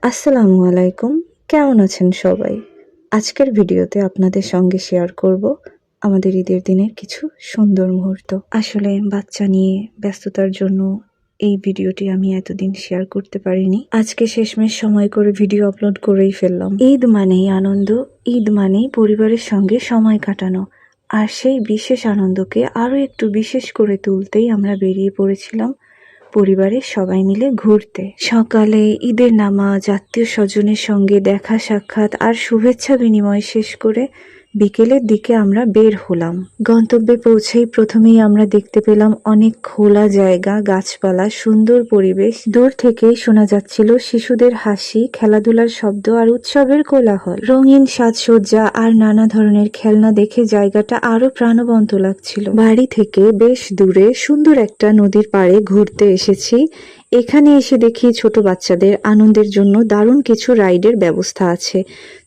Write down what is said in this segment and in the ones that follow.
আসসালামু আলাইকুম। কেমন আছেন সবাই? আজকের ভিডিওতে আপনাদের সঙ্গে শেয়ার করব আমাদের ঈদের দিনের কিছু সুন্দর মুহূর্ত। আসলে বাচ্চা নিয়ে ব্যস্ততার জন্য এই ভিডিওটি আমি এতদিন শেয়ার করতে পারিনি। আজকে শেষমেশ সময় করে ভিডিও আপলোড করেই ফেললাম। ঈদ মানেই আনন্দ, ঈদ মানেই পরিবারের সঙ্গে সময় কাটানো। আর সেই বিশেষ আনন্দকে আরো একটু বিশেষ করে তুলতেই আমরা বেরিয়ে পড়েছিলাম পরিবারের সবাই মিলে ঘুরতে। সকালে ঈদের নামাজ, আত্মীয় স্বজনের সঙ্গে দেখা সাক্ষাৎ আর শুভেচ্ছা বিনিময় শেষ করে বিকেলের দিকে আমরা বের হলাম। গন্তব্যে পৌঁছেই প্রথমেই আমরা দেখতে পেলাম অনেক খোলা জায়গা, গাছপালা, সুন্দর পরিবেশ। দূর থেকেই শোনা যাচ্ছিল শিশুদের হাসি, খেলাধুলার শব্দ আর উৎসবের কোলাহল। রঙিন সাজসজ্জা আর নানা ধরনের খেলনা দেখে জায়গাটা আরো প্রাণবন্ত লাগছিল। বাড়ি থেকে বেশ দূরে সুন্দর একটা নদীর পাড়ে ঘুরতে এসেছি। এখানে এসে দেখি ছোট বাচ্চাদের আনন্দের জন্য দারুণ কিছু রাইডের ব্যবস্থা আছে।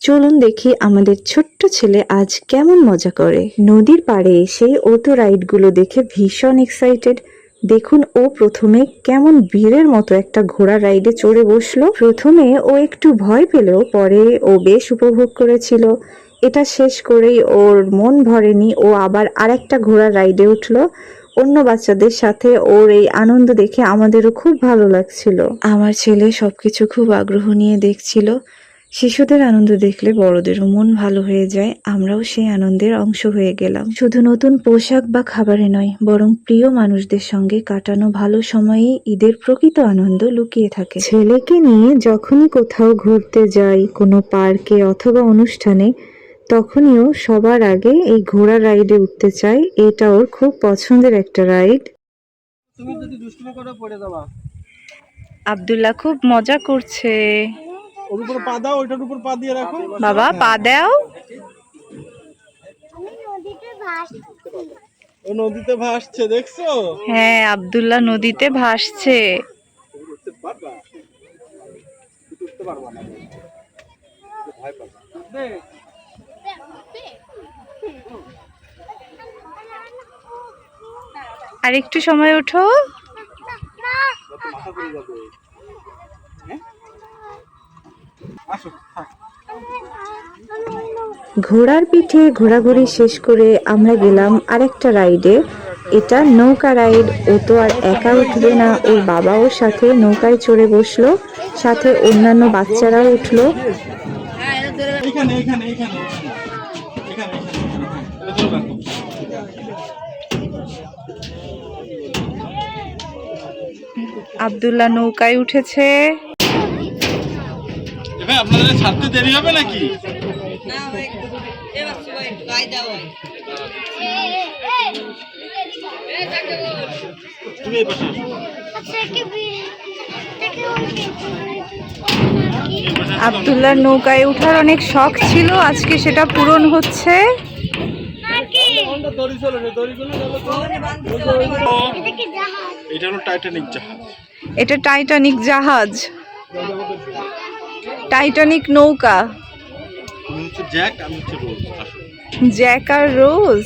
চলুন দেখি আমাদের ছোট্ট ছেলে আজ কেমন মজা করে। নদীর পাড়ে এসে ও তো রাইডগুলো দেখে ভীষণ এক্সাইটেড। দেখুন, ও প্রথমে কেমন বীরের মতো একটা ঘোড়া রাইডে চড়ে বসলো। প্রথমে ও একটু ভয় পেলেও পরে ও বেশ উপভোগ করেছিল। এটা শেষ করেই ওর মন ভরেনি, ও আবার আরেকটা ঘোড়া রাইডে উঠলো। অন্য বাচ্চাদের সাথে ওর এই আনন্দ দেখে আমাদেরও খুব ভালো লাগছিল। আমার ছেলে সবকিছু খুব আগ্রহ নিয়ে দেখছিল। শিশুদের আনন্দ দেখলে বড়দেরও মন ভালো হয়ে যায়। আমরাও সেই আনন্দের অংশ হয়ে গেলাম। শুধু নতুন পোশাক বা খাবারে নয়, বরং প্রিয় মানুষদের সঙ্গে কাটানো ভালো সময়েই ঈদের প্রকৃত আনন্দ লুকিয়ে থাকে। ছেলেকে নিয়ে যখনই কোথাও ঘুরতে যাই, কোনো পার্কে অথবা অনুষ্ঠানে, তখনইও সবার আগে এই ঘোড়া রাইডে উঠতে চাই। এটা ওর খুব পছন্দের একটা রাইড। তুমি যদি দুষ্টুমি করে পড়ে যাবা। আব্দুল্লাহ খুব মজা করছে। ওর উপর পা দাও, ওইটার উপর পা দিয়ে রাখো। বাবা পা দাও। ও নদীতে ভাসছে, দেখছো? হ্যাঁ, আব্দুল্লাহ নদীতে ভাসছে। উঠতে পারবা? উঠতে পারবা না, ভয় পাবা। আর একটু সময় ওঠো। মাথা ঘুরে যাবে। আসো, ঘোড়ার পিঠে ঘোরাঘুরি শেষ করে আমরা গেলাম আরেকটা রাইডে। এটা নৌকা রাইড। ও তো আর একা উঠবে না, ওর বাবাও সাথে নৌকায় চড়ে বসলো, সাথে অন্যান্য বাচ্চারাও উঠলো। এইখানে এইখানে এইখানে এখানে এটা ধরে রাখো। আব্দুল্লাহ নৌকায় উঠেছে। ভাই, আপনাদের ছাড়তে দেরি হবে নাকি? তুমি এই পাশে আসো। আব্দুল্লাহর নৌকায় ওঠার অনেক শখ ছিল, আজকে সেটা পূরণ হচ্ছে। এটা হলো টাইটানিক জাহাজ। এটা টাইটানিক জাহাজ, টাইটানিক নৌকা। তুমি হচ্ছে জ্যাক, আমি হচ্ছে রোজ। আসো। জ্যাক আর রোজ।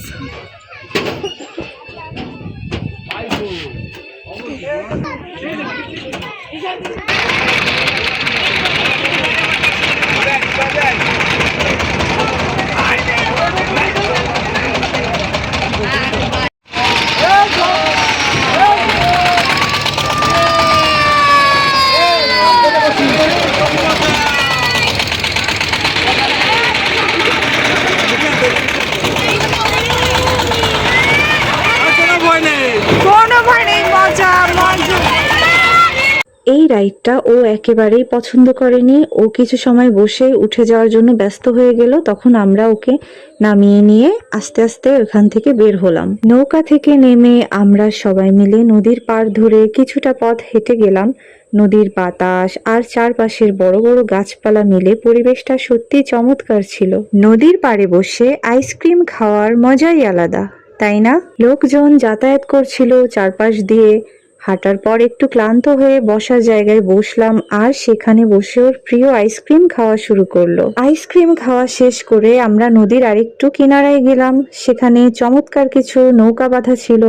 এই রাইডটা ও একেবারেই পছন্দ করেনি। ও কিছু সময় বসে উঠে যাওয়ার জন্য ব্যস্ত হয়ে গেল। তখন আমরা ওকে নামিয়ে নিয়ে আস্তে আস্তে ওখান থেকে বের হলাম। নৌকা থেকে নেমে আমরা সবাই মিলে নদীর পাড় ধরে কিছুটা পথ হেঁটে গেলাম। নদীর বাতাস আর চারপাশের বড় বড় গাছপালা মিলে পরিবেশটা সত্যি চমৎকার ছিল। নদীর পাড়ে বসে আইসক্রিম খাওয়ার মজাই আলাদা, তাই না? লোকজন যাতায়াত করছিল চারপাশ দিয়ে। হাঁটার পর একটু ক্লান্ত হয়ে বসার জায়গায় বসলাম, আর সেখানে বসে ওর প্রিয় আইসক্রিম খাওয়া শুরু করলো। আইসক্রিম খাওয়া শেষ করে আমরা নদীর আরেকটু কিনারায় গেলাম। সেখানে চমৎকার কিছু নৌকা বাঁধা ছিল।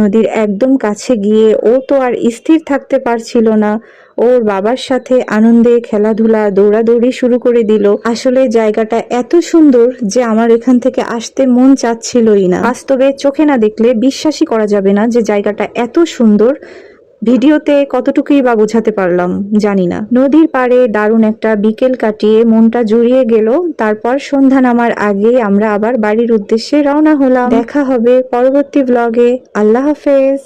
নদীর একদম কাছে গিয়ে ও তো আর স্থির থাকতে পারছিল না। ওর বাবার সাথে আনন্দে খেলাধুলা দৌড়াদৌড়ি শুরু করে দিল। আসলে জায়গাটা এত সুন্দর যে আমার এখান থেকে আসতে মন চাচ্ছিলই না। বাস্তবে চোখে না দেখলে বিশ্বাসই করা যাবে না যে জায়গাটা এত সুন্দর। ভিডিওতে কতটুকুই বা বোঝাতে পারলাম জানি না। নদীর পাড়ে দারুণ একটা বিকেল কাটিয়ে মনটা জুড়িয়ে গেল। তারপর সন্ধ্যা নামার আগে আমরা আবার বাড়ির উদ্দেশ্যে রওনা হলাম। দেখা হবে পরবর্তী ব্লগে। আল্লাহ হাফেজ।